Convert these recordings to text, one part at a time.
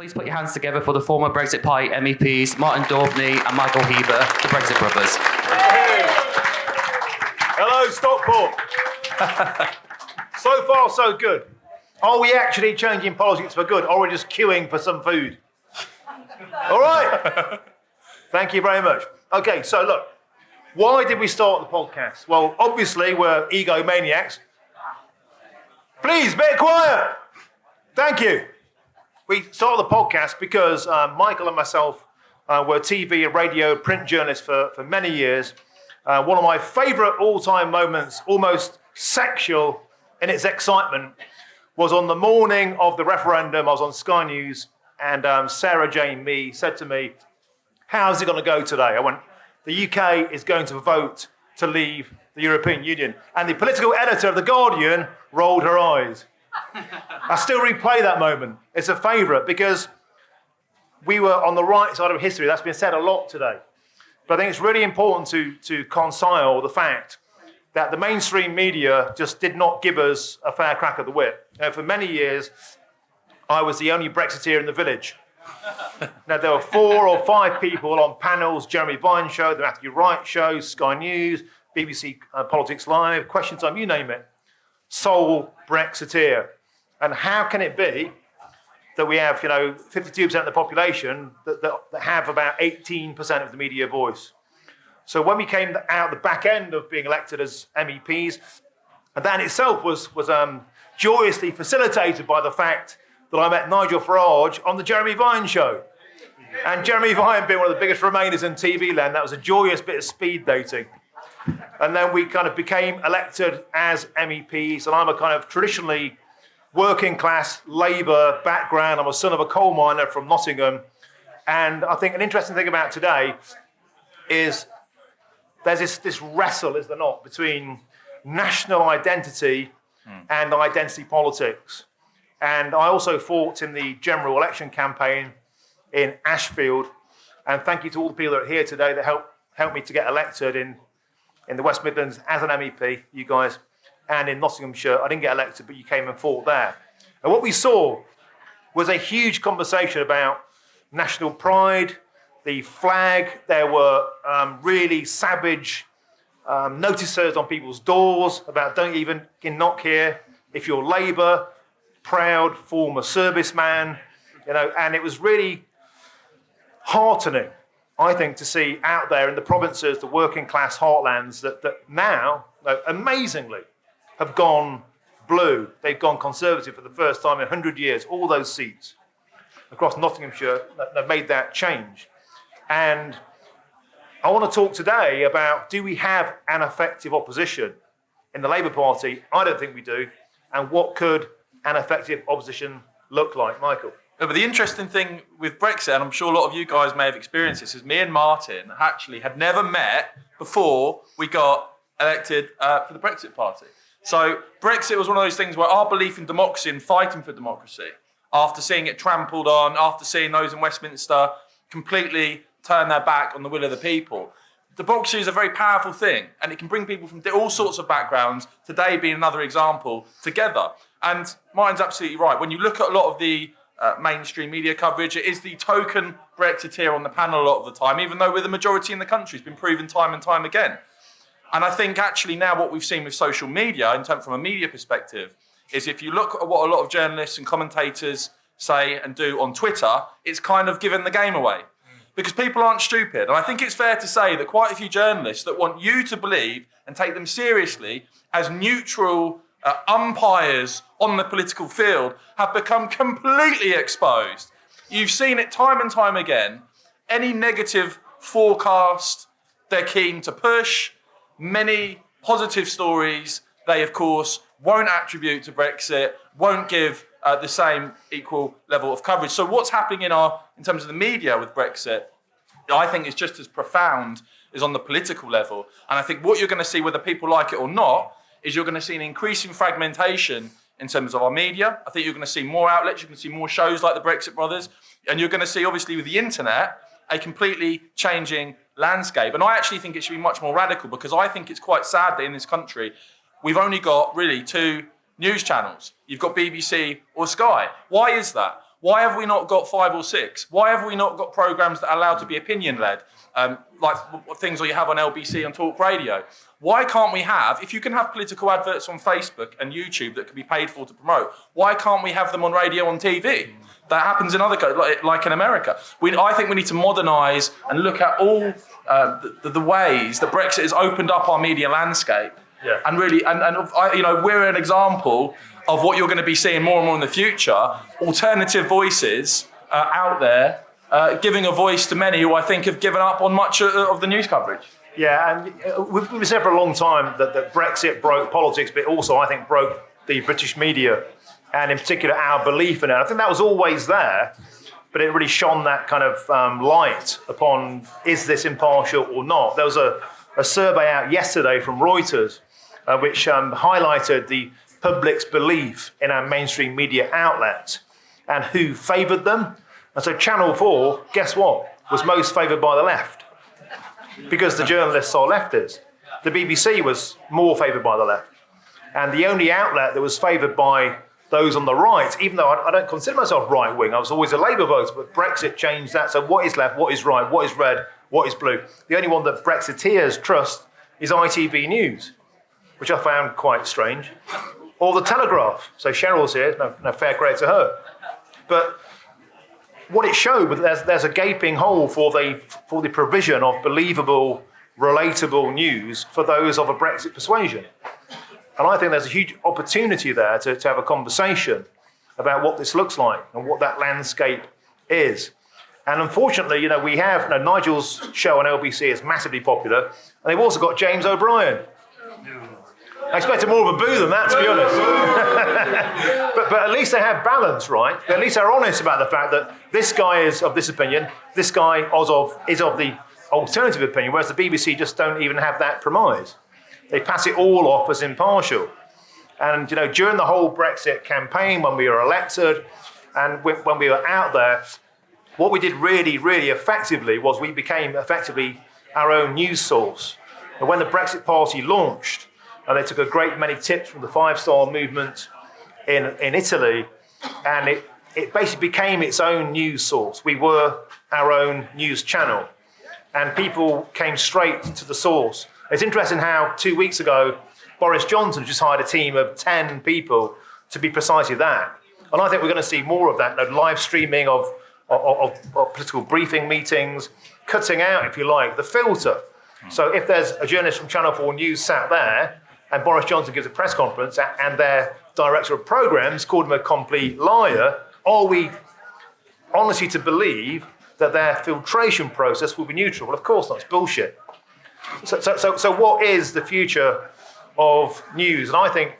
Please put your hands together for the former Brexit Party MEPs, Martin Daubney and Michael Heaver, the Brexit Brothers. Hey. Hello, Stockport. So far, so good. Are we actually changing politics for good, or are we just queuing for some food? All right. Thank you very much. Okay, so look, why did we start the podcast? Well, obviously, we're egomaniacs. Please, be quiet. Thank you. We started the podcast because Michael and myself were TV and radio print journalists for many years. One of my favourite all-time moments, almost sexual in its excitement, was on the morning of the referendum. I was on Sky News, and Sarah Jane Mee said to me, "How's it going to go today?" I went, "The UK is going to vote to leave the European Union." And the political editor of The Guardian rolled her eyes. I still replay that moment. It's a favourite because we were on the right side of history. That's been said a lot today. But I think it's really important to reconcile the fact that the mainstream media just did not give us a fair crack at the whip. For many years, I was the only Brexiteer in the village. Now, there were 4 or 5 people on panels, Jeremy Vine Show, the Matthew Wright Show, Sky News, BBC Politics Live, Question Time, you name it. Sole Brexiteer. And how can it be that we have, 52% of the population that have about 18% of the media voice? So when we came out the back end of being elected as MEPs, and that in itself was joyously facilitated by the fact that I met Nigel Farage on the Jeremy Vine Show. And Jeremy Vine being one of the biggest Remainers in TV land, that was a joyous bit of speed dating. And then we kind of became elected as MEPs, and I'm a kind of traditionally working class Labour background. I'm a son of a coal miner from Nottingham. And I think an interesting thing about today is there's this wrestle, is there not, between national identity and identity politics. And I also fought in the general election campaign in Ashfield. And thank you to all the people that are here today that helped me to get elected in the West Midlands as an MEP, you guys, and in Nottinghamshire. I didn't get elected, but you came and fought there. And what we saw was a huge conversation about national pride, the flag. There were really savage notices on people's doors about don't even knock here if you're Labour, proud former serviceman, and it was really heartening, I think, to see out there in the provinces, the working class heartlands that now, amazingly, have gone blue. They've gone Conservative for the first time in 100 years. All those seats across Nottinghamshire have made that change. And I want to talk today about, do we have an effective opposition in the Labour Party? I don't think we do. And what could an effective opposition look like? Michael? No, but the interesting thing with Brexit, and I'm sure a lot of you guys may have experienced this, is me and Martin actually had never met before we got elected for the Brexit Party. So Brexit was one of those things where our belief in democracy and fighting for democracy, after seeing it trampled on, after seeing those in Westminster completely turn their back on the will of the people, democracy is a very powerful thing, and it can bring people from all sorts of backgrounds, today being another example, together. And Martin's absolutely right. When you look at a lot of the mainstream media coverage, it is the token Brexiteer on the panel a lot of the time, even though we're the majority in the country. It's been proven time and time again. And I think actually now what we've seen with social media, in terms from a media perspective, is if you look at what a lot of journalists and commentators say and do on Twitter, it's kind of given the game away. Because people aren't stupid. And I think it's fair to say that quite a few journalists that want you to believe and take them seriously as neutral umpires on the political field have become completely exposed. You've seen it time and time again. Any negative forecast they're keen to push. Many positive stories they, of course, won't attribute to Brexit, won't give the same equal level of coverage. So what's happening in terms of the media with Brexit, I think is just as profound as on the political level. And I think what you're going to see, whether people like it or not, is you're going to see an increasing fragmentation in terms of our media. I think you're going to see more outlets, you're going to see more shows like the Brexit Brothers, and you're going to see, obviously, with the internet, a completely changing landscape. And I actually think it should be much more radical, because I think it's quite sad that in this country, we've only got really 2 news channels. You've got BBC or Sky. Why is that? Why have we not got 5 or 6? Why have we not got programmes that are allowed to be opinion-led, like things that you have on LBC and Talk Radio? Why can't we have, if you can have political adverts on Facebook and YouTube that can be paid for to promote, why can't we have them on radio, on TV? That happens in other countries, like in America. I think we need to modernise and look at all the ways that Brexit has opened up our media landscape. Yeah. And really, we're an example of what you're going to be seeing more and more in the future. Alternative voices out there giving a voice to many who I think have given up on much of the news coverage. Yeah, and we've said for a long time that Brexit broke politics, but also I think broke the British media, and in particular our belief in it. I think that was always there, but it really shone that kind of light upon, is this impartial or not? There was a survey out yesterday from Reuters which highlighted the public's belief in our mainstream media outlets and who favoured them. And so Channel 4, guess what, was most favoured by the left, because the journalists are leftists. The BBC was more favoured by the left. And the only outlet that was favoured by those on the right, even though I don't consider myself right-wing, I was always a Labour voter, but Brexit changed that. So what is left, what is right, what is red, what is blue? The only one that Brexiteers trust is ITV News, which I found quite strange. Or The Telegraph. So Cheryl's here, no fair credit to her. But what it showed was that there's a gaping hole for the provision of believable, relatable news for those of a Brexit persuasion. And I think there's a huge opportunity there to have a conversation about what this looks like and what that landscape is. And unfortunately, we have, Nigel's show on LBC is massively popular, and they've also got James O'Brien. I expected more of a boo than that, to be honest. but at least they have balance, right? At least they're honest about the fact that this guy is of this opinion, this guy is of the alternative opinion, whereas the BBC just don't even have that premise. They pass it all off as impartial. And, during the whole Brexit campaign, when we were elected and when we were out there, what we did really, really effectively was we became effectively our own news source. And when the Brexit Party launched, and they took a great many tips from the five-star movement in Italy, and it basically became its own news source. We were our own news channel, and people came straight to the source. It's interesting how 2 weeks ago, Boris Johnson just hired a team of 10 people to be precisely that. And I think we're going to see more of that, live streaming of political briefing meetings, cutting out, if you like, the filter. So if there's a journalist from Channel 4 News sat there, and Boris Johnson gives a press conference and their director of programmes called him a complete liar, are we honestly to believe that their filtration process will be neutral? Well, of course not, it's bullshit. So what is the future of news? And I think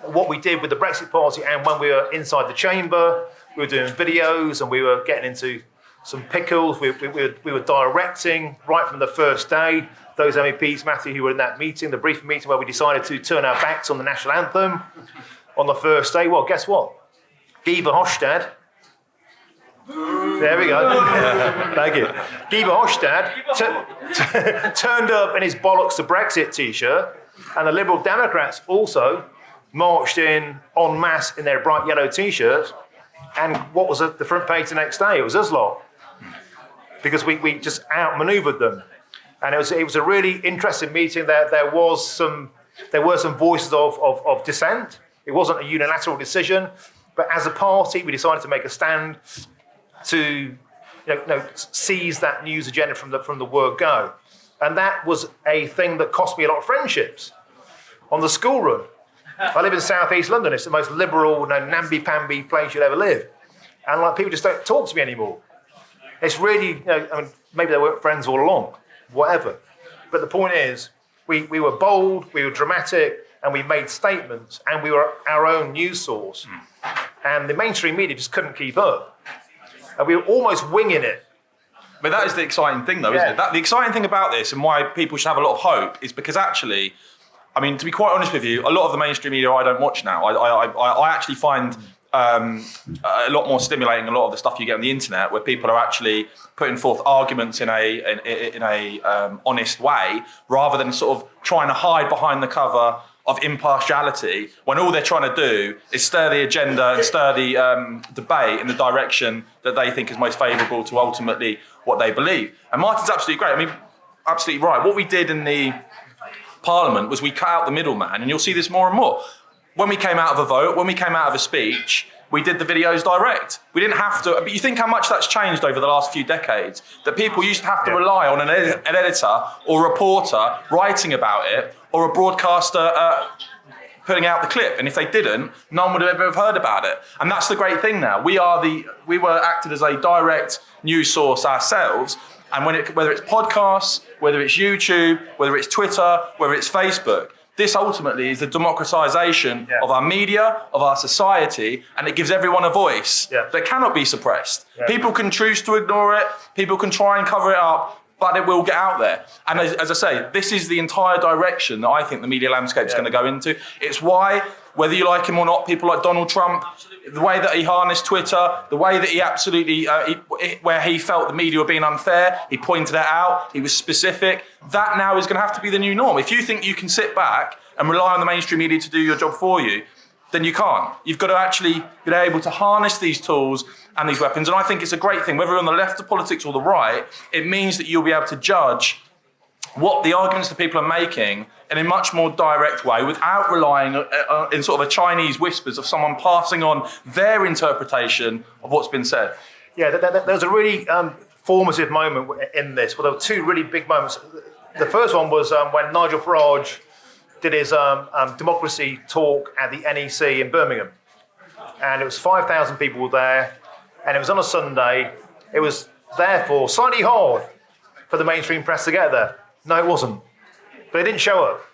what we did with the Brexit Party, and when we were inside the chamber, we were doing videos and we were getting into some pickles, we were directing right from the first day. Those MEPs, Matthew, who were in that meeting, the briefing meeting where we decided to turn our backs on the national anthem on the first day. Well, guess what? Guy Verhofstadt. There we go. Thank you. Guy Verhofstadt turned up in his bollocks to Brexit t-shirt, and the Liberal Democrats also marched in en masse in their bright yellow t-shirts. And what was the front page the next day? It was us lot, because we just outmaneuvered them. And it was a really interesting meeting. There were some voices of dissent. It wasn't a unilateral decision, but as a party, we decided to make a stand to seize that news agenda from the word go. And that was a thing that cost me a lot of friendships on the school run. I live in South East London. It's the most liberal, namby-pamby place you'll ever live. And people just don't talk to me anymore. It's really, maybe they weren't friends all along. Whatever. But the point is, we were bold, we were dramatic, and we made statements, and we were our own news source. And the mainstream media just couldn't keep up. And we were almost winging it. But that is the exciting thing, though, isn't it? The exciting thing about this, and why people should have a lot of hope, is because actually, to be quite honest with you, a lot of the mainstream media I don't watch now. I actually find a lot more stimulating a lot of the stuff you get on the internet, where people are actually putting forth arguments in a honest way, rather than sort of trying to hide behind the cover of impartiality when all they're trying to do is stir the agenda and stir the debate in the direction that they think is most favourable to ultimately what they believe. And Martin's absolutely great. I mean, absolutely right. What we did in the Parliament was we cut out the middleman, and you'll see this more and more. When we came out of a vote, when we came out of a speech, we did the videos direct. We didn't have to, but you think how much that's changed over the last few decades, that people used to have to rely on an editor or reporter writing about it, or a broadcaster putting out the clip. And if they didn't, no one would have ever heard about it. And that's the great thing now. We were acted as a direct news source ourselves. And whether it's podcasts, whether it's YouTube, whether it's Twitter, whether it's Facebook, this ultimately is the democratization of our media, of our society, and it gives everyone a voice that cannot be suppressed. Yeah. People can choose to ignore it, people can try and cover it up, but it will get out there. And as I say, this is the entire direction that I think the media landscape is going to go into. It's why, whether you like him or not, people like Donald Trump, the way that he harnessed Twitter, the way that he absolutely, where he felt the media were being unfair, he pointed it out, he was specific. That now is going to have to be the new norm. If you think you can sit back and rely on the mainstream media to do your job for you, then you can't. You've got to actually be able to harness these tools and these weapons. And I think it's a great thing, whether you're on the left of politics or the right, it means that you'll be able to judge what the arguments that people are making in a much more direct way without relying in sort of a Chinese whispers of someone passing on their interpretation of what's been said. Yeah, there's a really formative moment in this. Well, there were two really big moments. The first one was when Nigel Farage did his democracy talk at the NEC in Birmingham. And it was 5,000 people there, and it was on a Sunday. It was therefore slightly hard for the mainstream press to get there. No, it wasn't. But they didn't show up.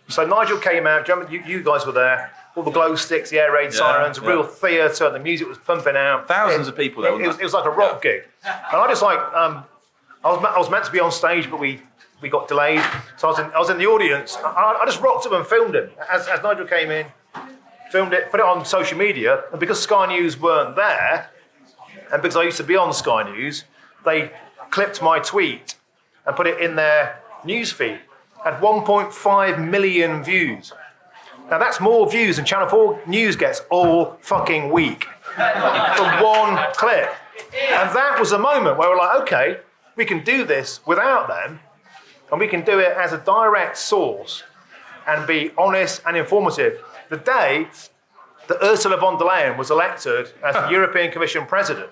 So Nigel came out, you guys were there, all the glow sticks, the air raid sirens, real theatre, the music was pumping out. Thousands of people there, it was like a rock gig. And I just I was meant to be on stage, but we got delayed. So I was in the audience. I just rocked up and filmed him. As Nigel came in, filmed it, put it on social media, and because Sky News weren't there, and because I used to be on Sky News, they clipped my tweet and put it in their news feed. Had 1.5 million views. Now that's more views than Channel 4 News gets all fucking week for one clip. And that was a moment where we're like, okay, we can do this without them, and we can do it as a direct source and be honest and informative. The day that Ursula von der Leyen was elected as the European Commission President,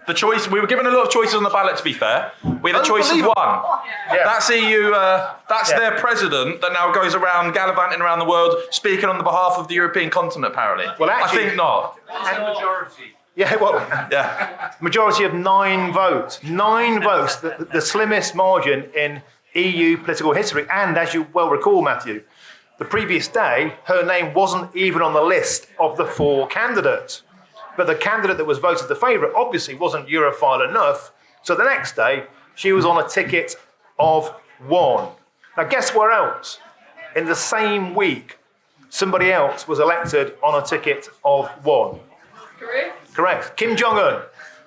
the choice, we were given a lot of choices on the ballot, to be fair. We had a choice of one. Yeah. That's EU, that's their president that now goes around gallivanting around the world, speaking on the behalf of the European continent, apparently. Well, actually, I think not. And majority. Yeah, well, majority of 9 votes. 9 votes, the slimmest margin in EU political history. And as you well recall, Matthew, the previous day, her name wasn't even on the list of the 4 candidates. But the candidate that was voted the favourite obviously wasn't Europhile enough. So the next day, she was on a ticket of 1. Now, guess where else? In the same week, somebody else was elected on a ticket of 1. Korea? Correct. Kim Jong-un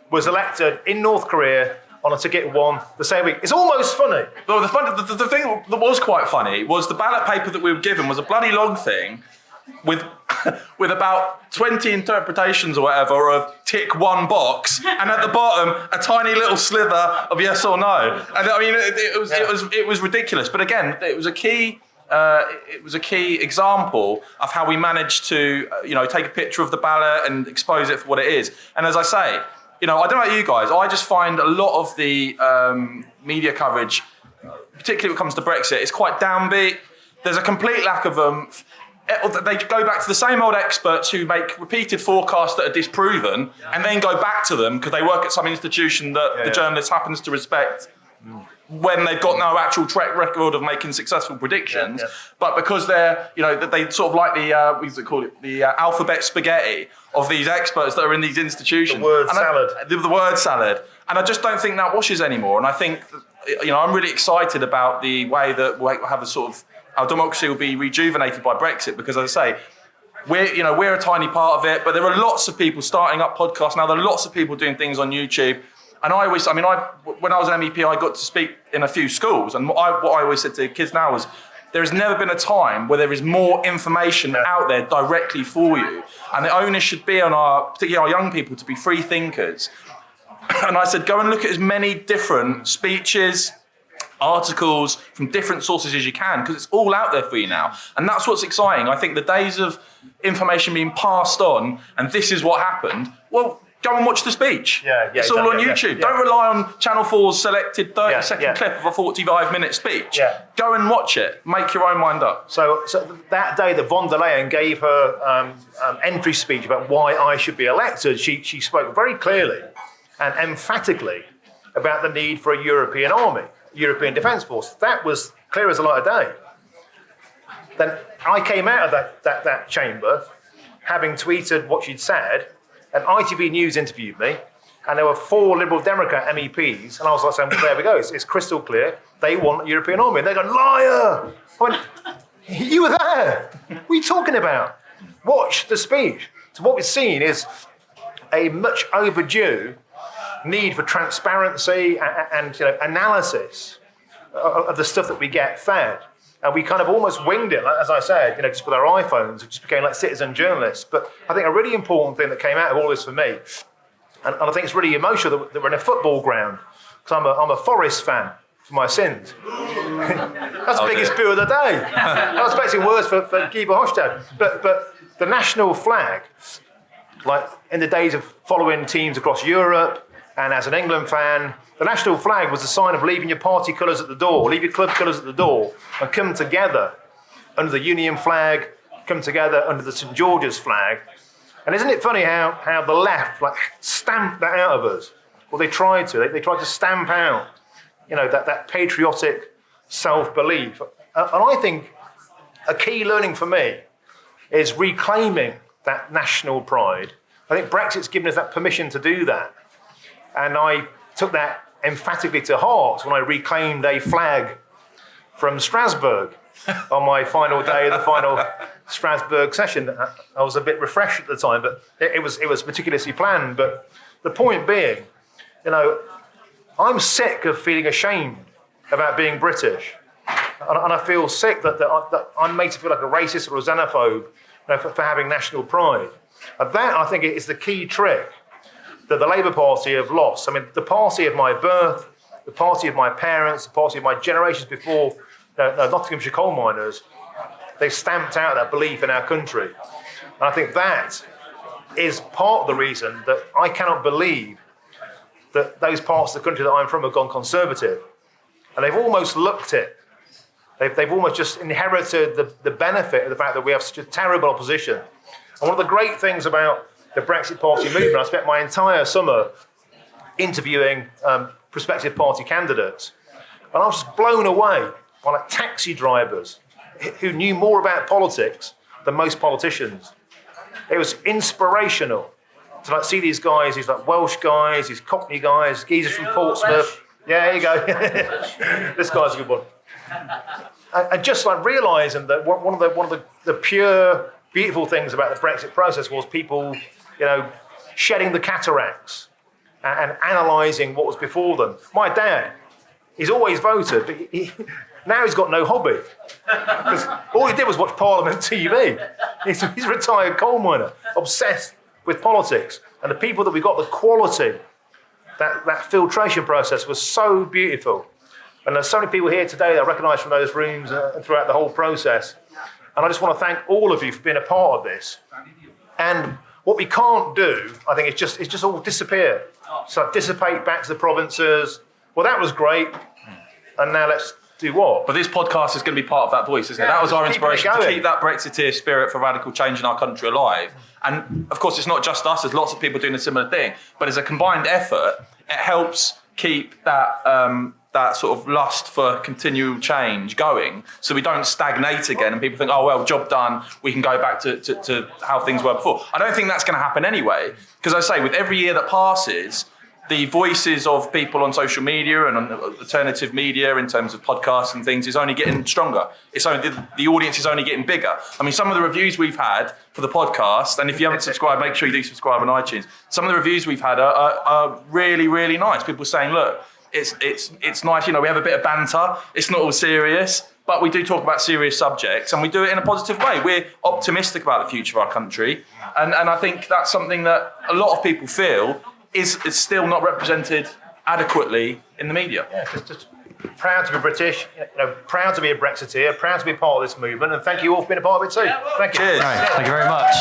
was elected in North Korea on a ticket of 1 the same week. It's almost funny. Well, the thing that was quite funny was the ballot paper that we were given was a bloody long thing with about 20 interpretations or whatever of tick 1 box, and at the bottom a tiny little slither of yes or no. And I mean, it was ridiculous. But again, it was a key example of how we managed to take a picture of the ballot and expose it for what it is. And as I say, I don't know about you guys, I just find a lot of the media coverage, particularly when it comes to Brexit, is quite downbeat. There's a complete lack of oomph. They go back to the same old experts who make repeated forecasts that are disproven and then go back to them because they work at some institution that the journalist happens to respect when they've got no actual track record of making successful predictions. But because they're, they sort of like the alphabet spaghetti of these experts that are in these institutions. The word salad. The word salad. And I just don't think that washes anymore. And I think, I'm really excited about the way that we'll have a sort of, our democracy will be rejuvenated by Brexit because, as I say, we're a tiny part of it, but there are lots of people starting up podcasts now. There are lots of people doing things on YouTube. And when I was an MEP, I got to speak in a few schools. And what I always said to kids now was, there has never been a time where there is more information out there directly for you. And the onus should be on particularly our young people, to be free thinkers. And I said, go and look at as many different speeches, articles from different sources as you can, because it's all out there for you now. And that's what's exciting. I think the days of information being passed on and this is what happened, well, go and watch the speech. It's all on YouTube. Don't rely on Channel 4's selected 30-second clip of a 45-minute speech. Go and watch it. Make your own mind up. So that day that von der Leyen gave her entry speech about why I should be elected, she spoke very clearly and emphatically about the need for a European army, European Defence Force. That was clear as a light of day. Then I came out of that chamber having tweeted what she'd said, and ITV News interviewed me, and there were 4 Liberal Democrat MEPs, and I was like saying, well, there we go, it's crystal clear, they want a European army. And they go, liar! I went, you were there. What are you talking about? Watch the speech. So what we've seen is a much overdue need for transparency and analysis of the stuff that we get fed. And we kind of almost winged it, as I said, just with our iPhones. It just became like citizen journalists. But I think a really important thing that came out of all this for me, and I think it's really emotional that we're in a football ground, because I'm a Forest fan for my sins. That's the biggest boo of the day. I was expecting worse for Guy Verhofstadt. But the national flag, like in the days of following teams across Europe, and as an England fan, the national flag was a sign of leaving your party colours at the door, leave your club colours at the door, and come together under the Union flag, come together under the St George's flag. And isn't it funny how the left stamped that out of us? Well, they tried to. They tried to stamp out, that patriotic self-belief. And I think a key learning for me is reclaiming that national pride. I think Brexit's given us that permission to do that. And I took that emphatically to heart when I reclaimed a flag from Strasbourg on my final day of the final Strasbourg session. I was a bit refreshed at the time, but it was meticulously planned. But the point being, I'm sick of feeling ashamed about being British. And I feel sick that I'm made to feel like a racist or a xenophobe for having national pride. And that, I think, is the key trick that the Labour Party have lost. I mean, the party of my birth, the party of my parents, the party of my generations before, Nottinghamshire coal miners, they've stamped out that belief in our country. And I think that is part of the reason that I cannot believe that those parts of the country that I'm from have gone conservative. And they've almost looked it. They've almost just inherited the benefit of the fact that we have such a terrible opposition. And one of the great things about the Brexit Party movement, I spent my entire summer interviewing prospective party candidates, and I was just blown away by taxi drivers who knew more about politics than most politicians. It was inspirational to see these guys, these Welsh guys, these Cockney guys, geezers from Portsmouth. Yeah, there you go. This guy's a good one. And just realising that one of the pure, beautiful things about the Brexit process was people shedding the cataracts and analysing what was before them. My dad, he's always voted, but now he's got no hobby. Because all he did was watch Parliament TV. He's a retired coal miner, obsessed with politics. And the people that we got, the quality, that filtration process was so beautiful. And there's so many people here today that I recognise from those rooms and throughout the whole process. And I just want to thank all of you for being a part of this. And what we can't do, I think, is just all disappear. So dissipate back to the provinces. Well, that was great. And now let's do what? But this podcast is going to be part of that voice, isn't it? That was our inspiration, to keep that Brexiteer spirit for radical change in our country alive. And of course, it's not just us. There's lots of people doing a similar thing. But as a combined effort, it helps keep that that sort of lust for continual change going, so we don't stagnate again and people think, oh, well, job done, we can go back to how things were before. I don't think that's going to happen anyway, because I say, with every year that passes, the voices of people on social media and on alternative media in terms of podcasts and things is only getting stronger. It's only the audience is only getting bigger. I mean, some of the reviews we've had for the podcast, and if you haven't subscribed, make sure you do subscribe on iTunes. Some of the reviews we've had are really, really nice. People saying, look, it's nice, we have a bit of banter. It's not all serious. but we do talk about serious subjects, and we do it in a positive way. We're optimistic about the future of our country, and I think that's something that a lot of people feel is still not represented adequately in the media. Yeah, just proud to be British, proud to be a Brexiteer, proud to be part of this movement, and thank you all for being a part of it too. Thank you. Cheers. Thank you very much.